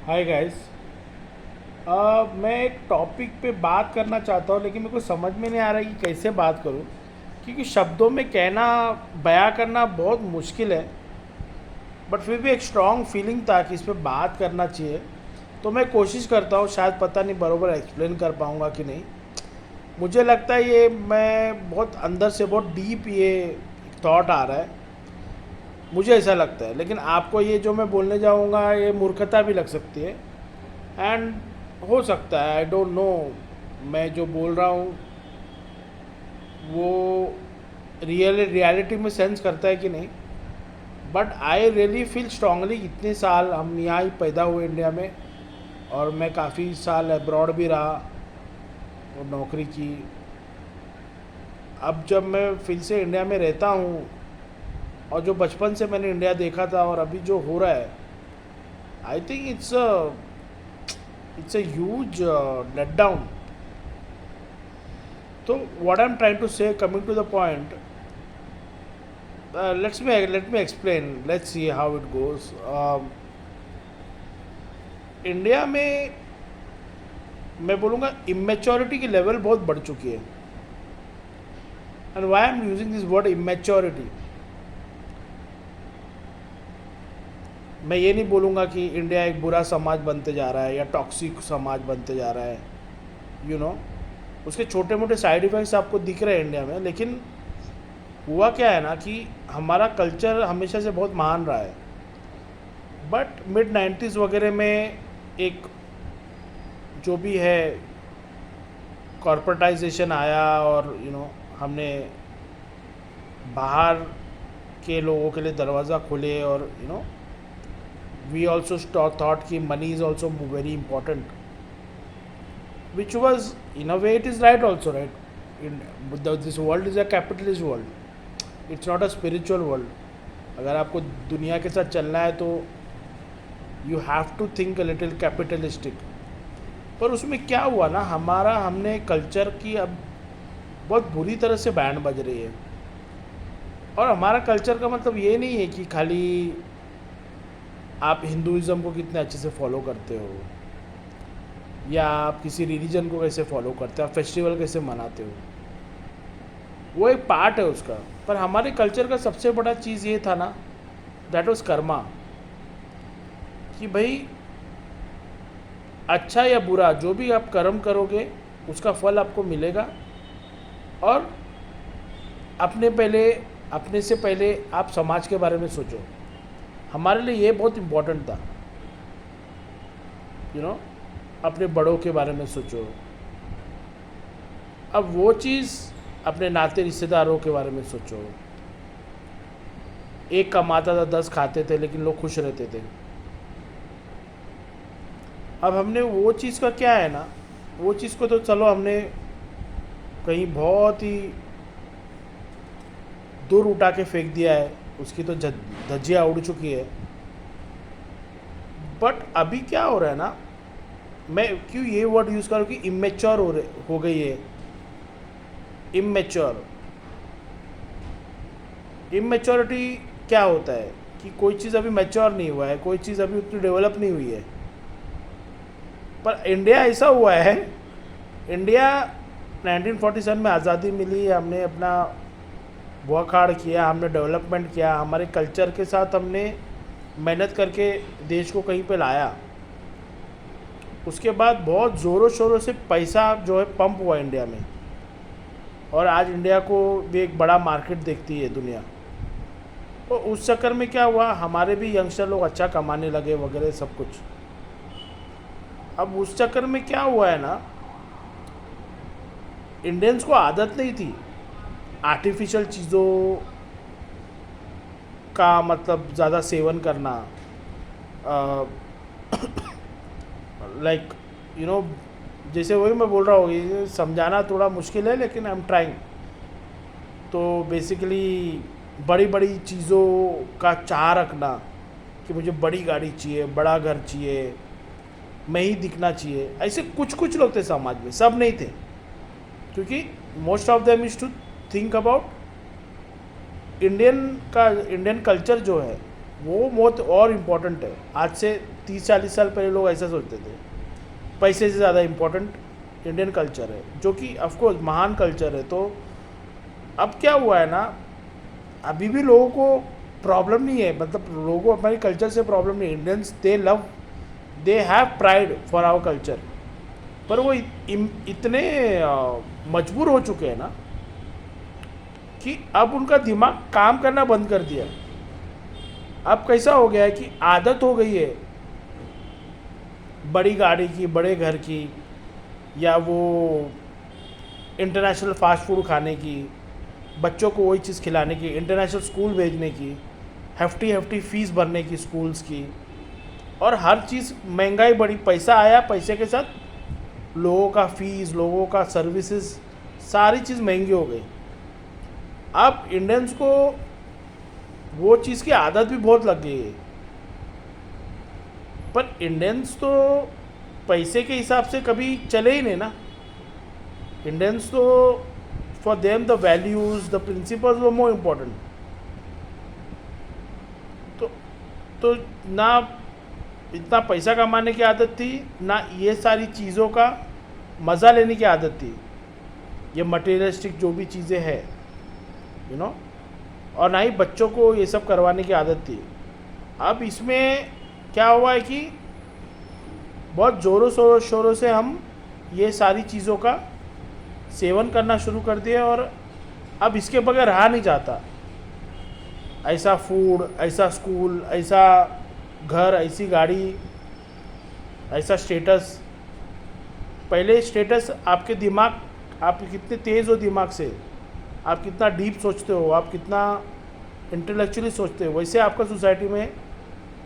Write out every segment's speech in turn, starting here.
Hi guys. मैं एक topic पे बात करना चाहता हूँ, लेकिन मेरे को समझ में नहीं आ रहा है कि कैसे बात करूँ, क्योंकि शब्दों में कहना, बयां करना बहुत मुश्किल है। बट फिर भी एक स्ट्रॉन्ग फीलिंग था कि इस पे बात करना चाहिए। तो मैं कोशिश करता हूँ, शायद पता नहीं बरोबर एक्सप्लेन कर पाऊँगा कि नहीं। मुझे लगता है ये मैं बहुत अंदर से बहुत डीप ये थॉट आ रहा है, मुझे ऐसा लगता है। लेकिन आपको ये जो मैं बोलने जाऊँगा ये मूर्खता भी लग सकती है, एंड हो सकता है, आई डोंट नो, मैं जो बोल रहा हूँ वो रियलिटी में सेंस करता है कि नहीं। But I really feel strongly, इतने साल हम यहाँ ही पैदा हुए इंडिया में, और मैं काफ़ी साल अब्रॉड भी रहा और नौकरी की। अब जब मैं फिर से इंडिया में रहता हूँ, और जो बचपन से मैंने इंडिया देखा था और अभी जो हो रहा है, I think it's a huge let down. तो what I am trying to say, coming to the point, let me explain. Let's see how it goes. India में मैं बोलूँगा इमेच्योरिटी की लेवल बहुत बढ़ चुकी है। And why am using this word immaturity, मैं ये नहीं बोलूँगा कि इंडिया एक बुरा समाज बनते जा रहा है या टॉक्सिक समाज बनते जा रहा है, यू नो। उसके छोटे मोटे साइड इफ़ेक्ट्स आपको दिख रहे हैं इंडिया में, लेकिन हुआ क्या है ना कि हमारा कल्चर हमेशा से बहुत महान रहा है। बट मिड 90s वगैरह में एक जो भी है कॉर्पोरेटाइजेशन आया, और हमने बाहर के लोगों के लिए दरवाज़ा खोले, और वी ऑल्सो थॉट कि money is also very important, which was in a way it is right also, right. This world is a capitalist world, it's not a spiritual world. अगर आपको दुनिया के साथ चलना है तो you have to think a little capitalistic. पर उसमें क्या हुआ ना, हमने कल्चर की अब बहुत बुरी तरह से बैंड बज रही है। और हमारा कल्चर का मतलब ये नहीं है कि खाली आप हिंदुज़म को कितने अच्छे से फॉलो करते हो, या आप किसी रिलीजन को कैसे फॉलो करते हो, आप फेस्टिवल कैसे मनाते हो, वो एक पार्ट है उसका। पर हमारे कल्चर का सबसे बड़ा चीज़ ये था ना, दैट वाज कर्मा, कि भाई अच्छा या बुरा जो भी आप कर्म करोगे उसका फल आपको मिलेगा। और अपने से पहले आप समाज के बारे में सोचो। हमारे लिए ये बहुत इम्पोर्टेंट था, अपने बड़ों के बारे में सोचो। अब वो चीज़ अपने नाते रिश्तेदारों के बारे में सोचो। एक कमाता था 10 खाते थे, लेकिन लोग खुश रहते थे। अब हमने वो चीज़ का क्या है ना, वो चीज़ को तो चलो हमने कहीं बहुत ही दूर उठा के फेंक दिया है, उसकी तो धज्जियाँ उड़ चुकी है। बट अभी क्या हो रहा है ना, मैं क्यों ये वर्ड यूज़ करूँ कि इमेच्योर हो गई है। इमेच्योर, इमेच्योरिटी क्या होता है कि कोई चीज़ अभी मैच्योर नहीं हुआ है, कोई चीज़ अभी उतनी डेवलप नहीं हुई है। पर इंडिया ऐसा हुआ है, इंडिया 1947 में आज़ादी मिली, हमने अपना वर्क हार्ड किया, हमने डेवलपमेंट किया, हमारे कल्चर के साथ हमने मेहनत करके देश को कहीं पे लाया। उसके बाद बहुत ज़ोरों शोरों से पैसा जो है पंप हुआ इंडिया में, और आज इंडिया को भी एक बड़ा मार्केट देखती है दुनिया। तो उस चक्कर में क्या हुआ, हमारे भी यंगस्टर लोग अच्छा कमाने लगे वगैरह सब कुछ। अब उस चक्कर में क्या हुआ है ना, इंडियंस को आदत नहीं थी आर्टिफिशियल चीज़ों का, मतलब ज़्यादा सेवन करना। लाइक यू नो जैसे वही मैं बोल रहा हूँ, ये समझाना थोड़ा मुश्किल है, लेकिन आई एम ट्राइंग। तो बेसिकली बड़ी बड़ी चीज़ों का चाह रखना, कि मुझे बड़ी गाड़ी चाहिए, बड़ा घर चाहिए, मैं ही दिखना चाहिए, ऐसे कुछ कुछ लोग थे समाज में, सब नहीं थे। क्योंकि most of them is to think about Indian culture जो है, वो बहुत और इम्पोर्टेंट है। आज से 30-40 साल पहले लोग ऐसा सोचते थे, पैसे से ज़्यादा इम्पोर्टेंट इंडियन कल्चर है, जो कि ऑफकोर्स महान कल्चर है। तो अब क्या हुआ है ना, अभी भी लोगों को प्रॉब्लम नहीं है, मतलब लोगों को हमारे कल्चर से प्रॉब्लम नहीं है। Indians they love, they have pride for our culture, पर वो इतने मजबूर हो चुके हैं ना कि अब उनका दिमाग काम करना बंद कर दिया। अब कैसा हो गया है कि आदत हो गई है बड़ी गाड़ी की, बड़े घर की, या वो इंटरनेशनल फास्ट फूड खाने की, बच्चों को वही चीज़ खिलाने की, इंटरनेशनल स्कूल भेजने की, hefty hefty फीस भरने की स्कूल्स की, और हर चीज़ महंगाई बढ़ी। पैसा आया, पैसे के साथ लोगों का फीस, लोगों का सर्विसेज, सारी चीज़ महंगी हो गई। अब इंडियंस को वो चीज़ की आदत भी बहुत लग गई है, पर इंडियंस तो पैसे के हिसाब से कभी चले ही नहीं ना। इंडियंस तो for them the values, the principles were more important. तो ना इतना पैसा कमाने की आदत थी, ना ये सारी चीज़ों का मज़ा लेने की आदत थी, ये मटेरियलिस्टिक जो भी चीज़ें हैं, यू नो, और ना ही बच्चों को ये सब करवाने की आदत थी। अब इसमें क्या हुआ है कि बहुत ज़ोरों शोरों से हम ये सारी चीज़ों का सेवन करना शुरू कर दिए, और अब इसके बगैर रहा नहीं जाता। ऐसा फूड, ऐसा स्कूल, ऐसा घर, ऐसी गाड़ी, ऐसा स्टेटस। पहले स्टेटस आपके दिमाग, आप कितने तेज़ हो दिमाग से, आप कितना डीप सोचते हो, आप कितना इंटेलेक्चुअली सोचते हो, वैसे आपका सोसाइटी में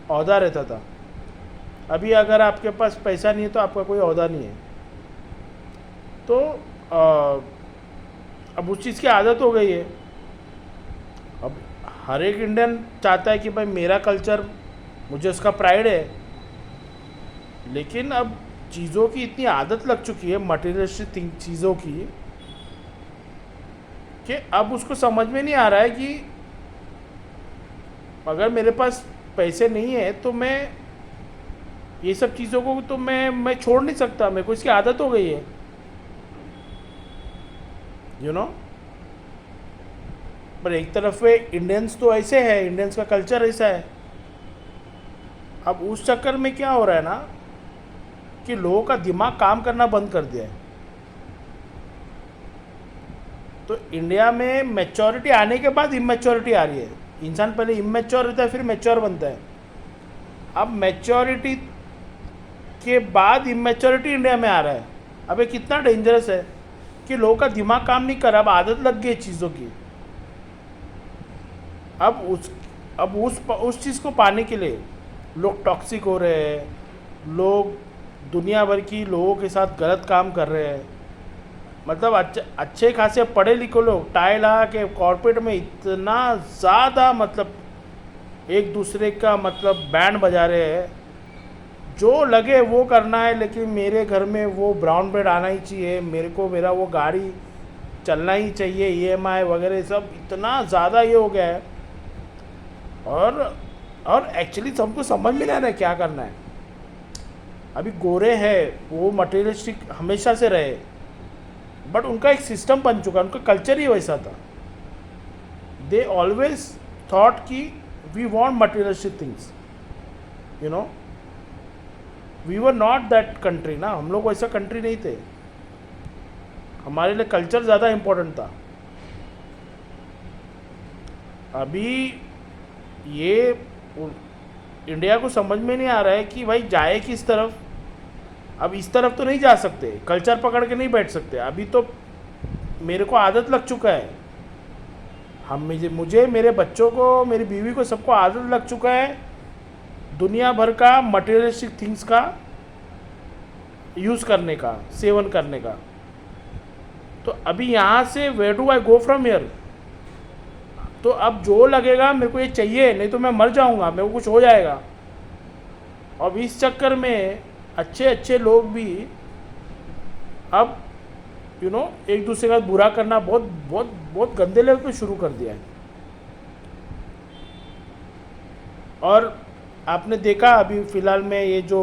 ओहदा रहता था। अभी अगर आपके पास पैसा नहीं है तो आपका कोई ओहदा नहीं है। तो अब उस चीज़ की आदत हो गई है। अब हर एक इंडियन चाहता है कि भाई मेरा कल्चर, मुझे उसका प्राइड है, लेकिन अब चीज़ों की इतनी आदत लग चुकी है, मटेरियलिस्टिक चीज़ों की, कि अब उसको समझ में नहीं आ रहा है कि अगर मेरे पास पैसे नहीं है तो मैं ये सब चीज़ों को तो मैं छोड़ नहीं सकता, मेरे को इसकी आदत हो गई है, यू नो। पर एक तरफ पे इंडियंस तो ऐसे है, इंडियंस का कल्चर ऐसा है। अब उस चक्कर में क्या हो रहा है ना कि लोगों का दिमाग काम करना बंद कर दिया है। तो इंडिया में मैच्योरिटी आने के बाद इमेच्योरिटी आ रही है। इंसान पहले इमेच्योर रहता है, फिर मैच्योर बनता है। अब मैच्योरिटी के बाद इमेच्योरिटी इंडिया में आ रहा है। अब ये कितना डेंजरस है कि लोगों का दिमाग काम नहीं कर रहा, अब आदत लग गई चीज़ों की। अब उस चीज़ को पाने के लिए लोग टॉक्सिक हो रहे हैं, लोग दुनिया भर की लोगों के साथ गलत काम कर रहे हैं। मतलब अच्छे खासे पढ़े लिखे लोग टाई लगा के कॉर्पोरेट में इतना ज़्यादा, मतलब एक दूसरे का मतलब बैंड बजा रहे हैं, जो लगे वो करना है, लेकिन मेरे घर में वो ब्राउन ब्रेड आना ही चाहिए, मेरे को मेरा वो गाड़ी चलना ही चाहिए, ईएमआई वगैरह सब इतना ज़्यादा ये हो गया है। और एक्चुअली सबको समझ में नहीं आ रहा है क्या करना है। अभी गोरे हैं, वो मटेरियलिस्टिक हमेशा से रहे, बट उनका एक सिस्टम बन चुका, उनका कल्चर ही वैसा था। दे ऑलवेज थॉट कि we want materialistic things, you know. We were not that country ना, हम लोग वैसा कंट्री नहीं थे, हमारे लिए कल्चर ज़्यादा इम्पोर्टेंट था। अभी ये इंडिया को समझ में नहीं आ रहा है कि भाई जाए किस तरफ। अब इस तरफ तो नहीं जा सकते, कल्चर पकड़ के नहीं बैठ सकते। अभी तो मेरे को आदत लग चुका है, मुझे मेरे बच्चों को, मेरी बीवी को, सबको आदत लग चुका है दुनिया भर का मटेरियलिस्टिक थिंग्स का यूज़ करने का, सेवन करने का। तो अभी यहाँ से where do I go from here? तो अब जो लगेगा मेरे को ये चाहिए, नहीं तो मैं मर जाऊँगा, मेरे को कुछ हो जाएगा। अब इस चक्कर में अच्छे अच्छे लोग भी अब एक दूसरे का बुरा करना बहुत बहुत बहुत गंदे लेवल पे शुरू कर दिया है। और आपने देखा अभी फ़िलहाल में ये जो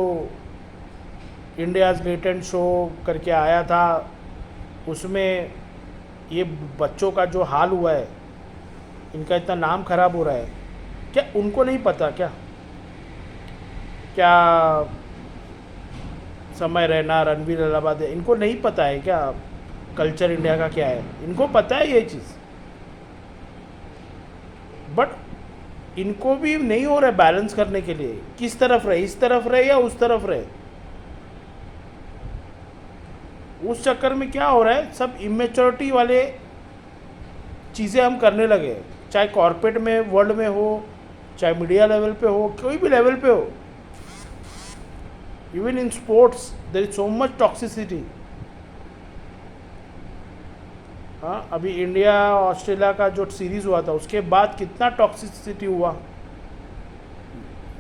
इंडियाज़ लेटेंट शो करके आया था, उसमें ये बच्चों का जो हाल हुआ है, इनका इतना नाम खराब हो रहा है, क्या उनको नहीं पता क्या? क्या समय रैना, रणवीर अलाहाबाद है, इनको नहीं पता है क्या कल्चर इंडिया का क्या है? इनको पता है ये चीज़, बट इनको भी नहीं हो रहा है बैलेंस करने के लिए, किस तरफ रहे, इस तरफ रहे या उस तरफ रहे। उस चक्कर में क्या हो रहा है, सब इमेच्योरिटी वाले चीज़ें हम करने लगे, चाहे कॉर्पोरेट में वर्ल्ड में हो, चाहे मीडिया लेवल पे हो, कोई भी लेवल पे हो। Even in sports there is so much toxicity. हाँ, अभी इंडिया ऑस्ट्रेलिया का जो सीरीज़ हुआ था, उसके बाद कितना टॉक्सिसिटी हुआ।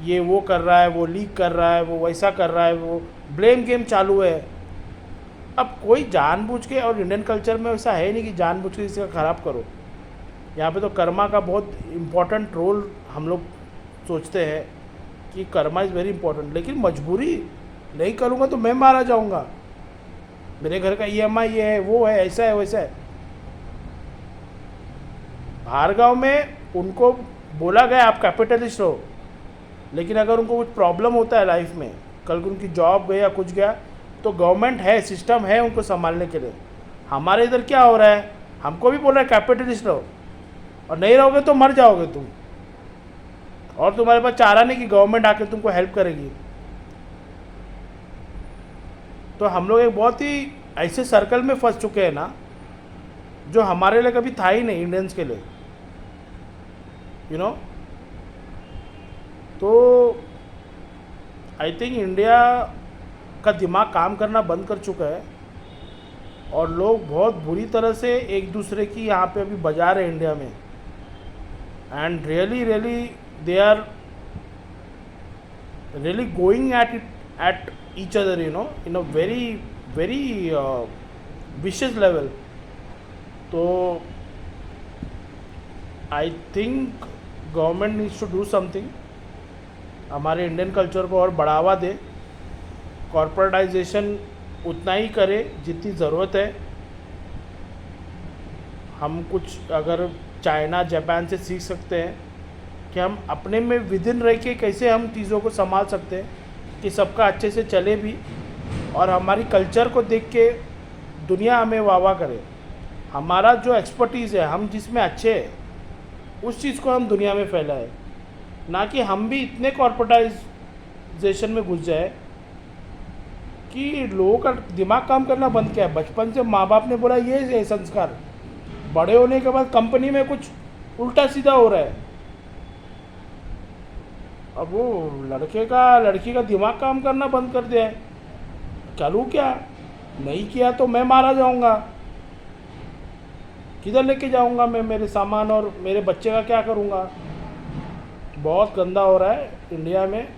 ये वो कर रहा है, वो लीक कर रहा है, वो वैसा कर रहा है, वो ब्लेम गेम चालू है। अब कोई जानबूझ के, और इंडियन कल्चर में वैसा है नहीं कि जानबूझ के किसी का ख़राब करो। यहाँ पे तो कर्मा का बहुत इम्पोर्टेंट रोल हम लोग सोचते हैं कि कर्मा इज़ वेरी इंपॉर्टेंट, लेकिन मजबूरी, नहीं करूँगा तो मैं मारा जाऊँगा, मेरे घर का ईएमआई ये है, वो है, ऐसा है, वैसा है। बाहर गाँव में उनको बोला गया आप कैपिटलिस्ट हो, लेकिन अगर उनको कुछ प्रॉब्लम होता है लाइफ में, कल को उनकी जॉब गया, कुछ गया, तो गवर्नमेंट है, सिस्टम है उनको संभालने के लिए। हमारे इधर क्या हो रहा है, हमको भी बोल रहा है कैपिटलिस्ट रहो, और नहीं रहोगे तो मर जाओगे तुम, और तुम्हारे पास चारा नहीं कि गवर्नमेंट आके तुमको हेल्प करेगी। तो हम लोग एक बहुत ही ऐसे सर्कल में फंस चुके हैं ना, जो हमारे लिए कभी था ही नहीं, इंडियंस के लिए, यू नो। तो आई थिंक इंडिया का दिमाग काम करना बंद कर चुका है, और लोग बहुत बुरी तरह से एक दूसरे की यहाँ पे अभी बजा रहे हैं इंडिया में। And really really they are really going at each other, you know, in a very very vicious level. तो I think government needs to do something, हमारे इंडियन कल्चर को और बढ़ावा दे, कॉर्पोरेटाइजेशन उतना ही करे जितनी ज़रूरत है। हम कुछ अगर चाइना जापान से सीख सकते हैं कि हम अपने में विद इन रह के कैसे हम चीज़ों को संभाल सकते हैं कि सबका अच्छे से चले भी, और हमारी कल्चर को देख के दुनिया हमें वाह वाह करे। हमारा जो एक्सपर्टीज़ है, हम जिसमें अच्छे हैं, उस चीज़ को हम दुनिया में फैलाएं, ना कि हम भी इतने कॉर्पोरेटाइजेशन में घुस जाए कि लोगों का दिमाग काम करना बंद किया है। बचपन से माँ बाप ने बोला ये संस्कार, बड़े होने के बाद कंपनी में कुछ उल्टा सीधा हो रहा है। अब वो लड़की का दिमाग काम करना बंद कर दिया है। करूँ क्या, नहीं किया तो मैं मारा जाऊंगा, किधर लेके जाऊंगा मैं मेरे सामान, और मेरे बच्चे का क्या करूंगा। बहुत गंदा हो रहा है इंडिया में,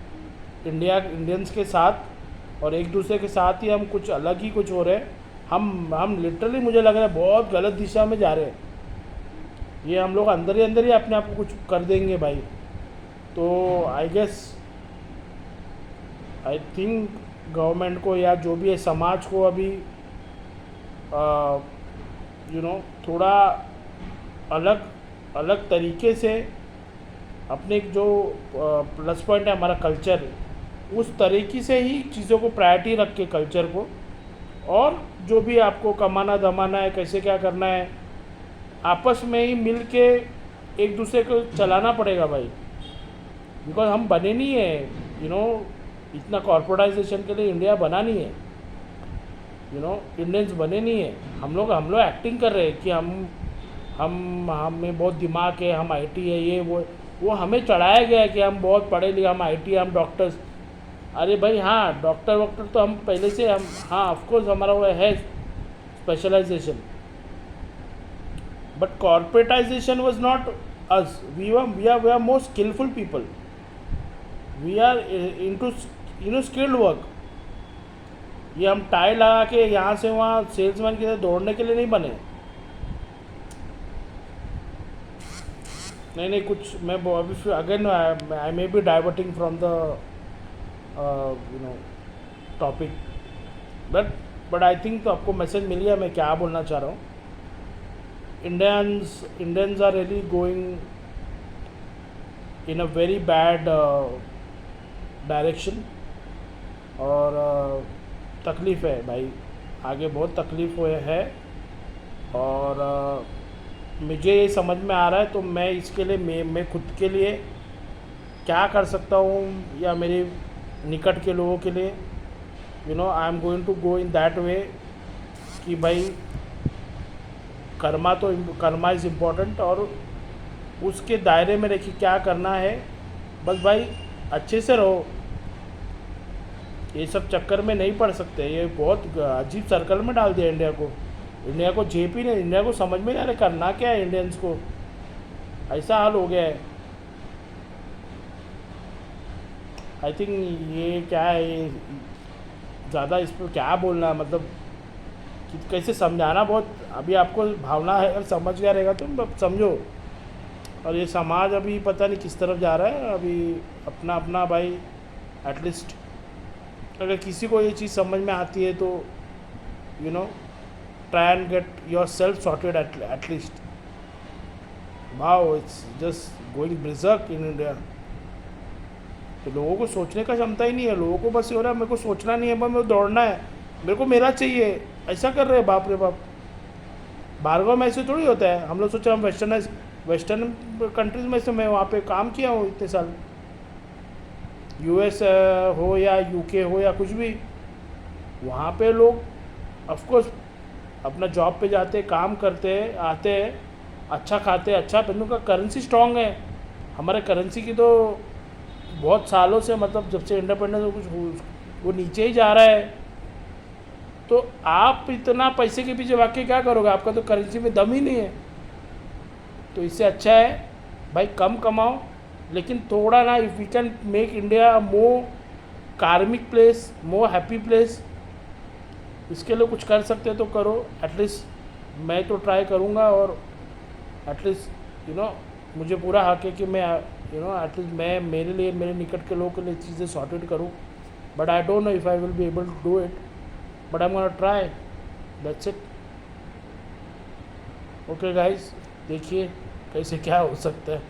इंडियंस के साथ, और एक दूसरे के साथ ही हम कुछ अलग ही कुछ हो रहे हैं। हम लिटरली, मुझे लग रहा है बहुत गलत दिशा में जा रहे हैं। ये हम लोग अंदर ही अपने आप को कुछ कर देंगे भाई। तो आई थिंक गवर्नमेंट को, या जो भी है समाज को, अभी थोड़ा अलग तरीके से अपने जो प्लस पॉइंट है हमारा कल्चर, उस तरीके से ही चीज़ों को प्रायोरिटी रख के कल्चर को, और जो भी आपको कमाना धमाना है, कैसे क्या करना है, आपस में ही मिल के एक दूसरे को चलाना पड़ेगा भाई। बिकॉज हम बने नहीं है, इतना कॉर्पोरेटाइजेशन के लिए इंडिया बना नहीं है, इंडियंस बने नहीं है। हम लोग एक्टिंग कर रहे हैं कि हमें बहुत दिमाग है, हम आईटी है, ये वो हमें चढ़ाया गया है कि हम बहुत पढ़े लिखे, हम आईटी, हम डॉक्टर्स। अरे भाई हाँ, डॉक्टर तो हम पहले से, हम हाँ ऑफकोर्स हमारा वो है specialisation, but corporatisation was not us, we are more skilful people, we are into skilled work. ये हम टाई लगा के यहाँ से वहाँ सेल्समैन की तरह दौड़ने के लिए नहीं बने। नहीं नहीं कुछ मैं अभी again I may be diverting from the you know topic, but I think तो आपको मैसेज मिल गया मैं क्या बोलना चाह रहा हूँ. Indians are really going in a very bad direction. और तकलीफ़ है भाई, आगे बहुत तकलीफ़ हुए है. और मुझे ये समझ में आ रहा है, तो मैं इसके लिए मैं खुद के लिए क्या कर सकता हूँ या मेरे निकट के लोगों के लिए, I am going to go in that way कि भाई कर्मा इज़ इम्पोर्टेंट, और उसके दायरे में रखिए क्या करना है. बस भाई अच्छे से रहो, ये सब चक्कर में नहीं पड़ सकते. ये बहुत अजीब सर्कल में डाल दिया इंडिया को. इंडिया को जेपी ने, इंडिया को समझ में नहीं आ रहा करना क्या है. इंडियंस को ऐसा हाल हो गया है. आई थिंक ये क्या है, ये ज़्यादा इस पर क्या बोलना, मतलब कैसे समझाना, बहुत अभी आपको भावना है, अगर समझ गया रहेगा तो अब समझो. और ये समाज अभी पता नहीं किस तरफ जा रहा है. अभी अपना अपना भाई, एटलीस्ट अगर किसी को ये चीज़ समझ में आती है तो try and get yourself sorted at least. Wow, it's just going berserk in India. तो लोगों को सोचने का क्षमता ही नहीं है. लोगों को बस ये हो रहा है मेरे को सोचना नहीं है, बस मेरे को दौड़ना है, मेरे को मेरा चाहिए. ऐसा कर रहे हैं, बाप रे बाप. भार्गव में ऐसे थोड़ी होता है. हम लोग सोचा हम वेस्टर्न कंट्रीज़ में से, मैं वहाँ पे काम किया हूँ इतने साल, यूएस हो या यूके हो या कुछ भी, वहाँ पे लोग ऑफकोर्स अपना जॉब पे जाते, काम करते, आते, अच्छा खाते, अच्छा पहनने का, करेंसी स्ट्रांग है. हमारे करेंसी की तो बहुत सालों से, मतलब जब से इंडिपेंडेंस हो, कुछ वो नीचे ही जा रहा है. तो आप इतना पैसे के पीछे वाकई क्या करोगे, आपका तो करेंसी में दम ही नहीं है. तो इससे अच्छा है भाई कम कमाओ, लेकिन थोड़ा ना, if we can make India more karmic place, more happy place, इसके लिए कुछ कर सकते तो करो. एटलीस्ट मैं तो ट्राई करूँगा, और एटलीस्ट मुझे पूरा हक है कि मैं एटलीस्ट मैं मेरे लिए, मेरे निकट के लोगों के लिए चीज़ें सॉर्टेड करूँ. But I don't know if I will be able to do it, but I am gonna try. That's it. Okay guys, देखिए कैसे क्या हो सकता है.